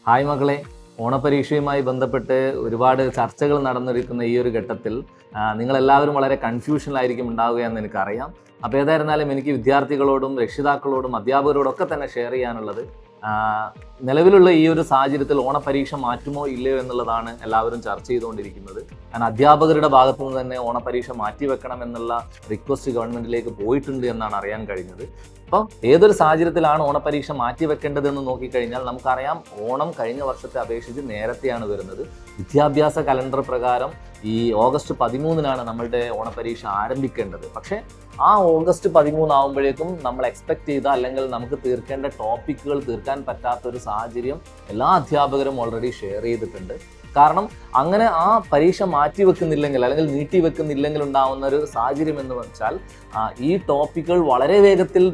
Hi മക്കളെ, ഓണപരീക്ഷയുമായി ബന്ധപ്പെട്ട് ഒരുപാട് ചർച്ചകൾ നടന്നിരിക്കുന്ന ഈ ഒരു ഘട്ടത്തിൽ നിങ്ങളെല്ലാവരും വളരെ കൺഫ്യൂഷനിലായിരിക്കും ഉണ്ടാവുക എന്ന് എനിക്കറിയാം. അപ്പോൾ ഏതായിരുന്നാലും എനിക്ക് വിദ്യാർത്ഥികളോടും രക്ഷിതാക്കളോടും അധ്യാപകരോടൊക്കെ തന്നെ ഷെയർ ചെയ്യാനുള്ളത്, നിലവിലുള്ള ഈ ഒരു സാഹചര്യത്തിൽ ഓണപരീക്ഷ മാറ്റുമോ ഇല്ലയോ എന്നുള്ളതാണ് എല്ലാവരും ചർച്ച ചെയ്തുകൊണ്ടിരിക്കുന്നത്. കാരണം അധ്യാപകരുടെ ഭാഗത്തു നിന്ന് തന്നെ ഓണപരീക്ഷ മാറ്റിവെക്കണം എന്നുള്ള റിക്വസ്റ്റ് ഗവൺമെന്റിലേക്ക് പോയിട്ടുണ്ട് എന്നാണ് അറിയാൻ കഴിഞ്ഞത്. അപ്പം ഏതൊരു സാഹചര്യത്തിലാണ് ഓണപരീക്ഷ മാറ്റിവെക്കേണ്ടതെന്ന് നോക്കിക്കഴിഞ്ഞാൽ നമുക്കറിയാം, ഓണം കഴിഞ്ഞ വർഷത്തെ അപേക്ഷിച്ച് നേരത്തെയാണ് വരുന്നത്. വിദ്യാഭ്യാസ കലണ്ടർ പ്രകാരം ഈ ഓഗസ്റ്റ് 13-നാണ് നമ്മളുടെ ഓണപരീക്ഷ ആരംഭിക്കേണ്ടത്. പക്ഷേ ആ ഓഗസ്റ്റ് 13 ആകുമ്പോഴേക്കും നമ്മൾ എക്സ്പെക്ട് ചെയ്ത അല്ലെങ്കിൽ നമുക്ക് തീർക്കേണ്ട ടോപ്പിക്കുകൾ തീർക്കാൻ പറ്റാത്തൊരു സാഹചര്യം എല്ലാ അധ്യാപകരും ഓൾറെഡി ഷെയർ ചെയ്തിട്ടുണ്ട്. കാരണം അങ്ങനെ ആ പരീക്ഷ മാറ്റിവെക്കുന്നില്ലെങ്കിൽ അല്ലെങ്കിൽ നീട്ടിവെക്കുന്നില്ലെങ്കിൽ ഉണ്ടാവുന്ന ഒരു സാഹചര്യം എന്ന് വെച്ചാൽ ഈ ടോപ്പിക്കുകൾ വളരെ വേഗത്തിൽ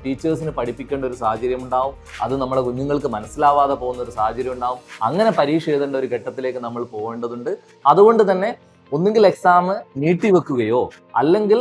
ടീച്ചേഴ്സിന് പഠിപ്പിക്കേണ്ട ഒരു സാഹചര്യം ഉണ്ടാവും. അത് നമ്മുടെ കുഞ്ഞുങ്ങൾക്ക് മനസ്സിലാവാതെ പോകുന്ന ഒരു സാഹചര്യം ഉണ്ടാവും. അങ്ങനെ പരീക്ഷ എഴുതേണ്ട ഒരു ഘട്ടത്തിലേക്ക് നമ്മൾ പോകേണ്ടതുണ്ട്. അതുകൊണ്ട് തന്നെ ഒന്നുകിൽ എക്സാം നീട്ടിവെക്കുകയോ അല്ലെങ്കിൽ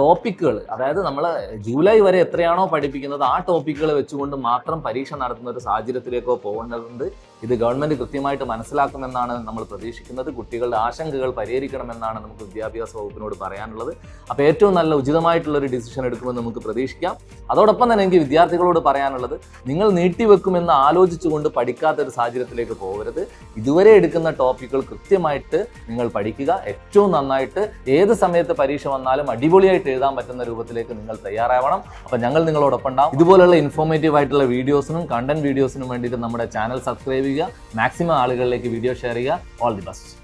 ടോപ്പിക്കുകൾ, അതായത് നമ്മൾ ജൂലൈ വരെ എത്രയാണോ പഠിപ്പിക്കുന്നത് ആ ടോപ്പിക്കുകൾ വെച്ചുകൊണ്ട് മാത്രം പരീക്ഷ നടത്തുന്ന ഒരു സാഹചര്യത്തിലേക്കോ പോകേണ്ടതുണ്ട്. ഇത് ഗവൺമെന്റ് കൃത്യമായിട്ട് മനസ്സിലാക്കുമെന്നാണ് നമ്മൾ പ്രതീക്ഷിക്കുന്നത്. കുട്ടികളുടെ ആശങ്കകൾ പരിഹരിക്കണമെന്നാണ് നമുക്ക് വിദ്യാഭ്യാസ വകുപ്പിനോട് പറയാനുള്ളത്. അപ്പോൾ ഏറ്റവും നല്ല ഉചിതമായിട്ടുള്ള ഒരു ഡിസിഷൻ എടുക്കുമെന്ന് നമുക്ക് പ്രതീക്ഷിക്കാം. അതോടൊപ്പം തന്നെ എനിക്ക് വിദ്യാർത്ഥികളോട് പറയാനുള്ളത്, നിങ്ങൾ നീട്ടിവെക്കുമെന്ന് ആലോചിച്ചുകൊണ്ട് പഠിക്കാത്തൊരു സാഹചര്യത്തിലേക്ക് പോകരുത്. ഇതുവരെ എടുക്കുന്ന ടോപ്പിക്കുകൾ കൃത്യമായിട്ട് നിങ്ങൾ പഠിക്കുക. ഏറ്റവും നന്നായിട്ട് ഏത് സമയത്ത് പരീക്ഷ വന്നാലും അടിപൊളിയായിട്ട് എഴുതാൻ പറ്റുന്ന രൂപത്തിലേക്ക് നിങ്ങൾ തയ്യാറാവണം. അപ്പം ഞങ്ങൾ നിങ്ങളോടൊപ്പം ഉണ്ടാവും. ഇതുപോലുള്ള ഇൻഫോർമേറ്റീവ് ആയിട്ടുള്ള വീഡിയോസിനും കണ്ടന്റ് വീഡിയോസിനും വേണ്ടിയിട്ട് നമ്മുടെ ചാനൽ സബ്സ്ക്രൈബ് ചെയ്യുക. മാക്സിമം ആളുകളിലേക്ക് വീഡിയോ ഷെയർ ചെയ്യുക. All the best.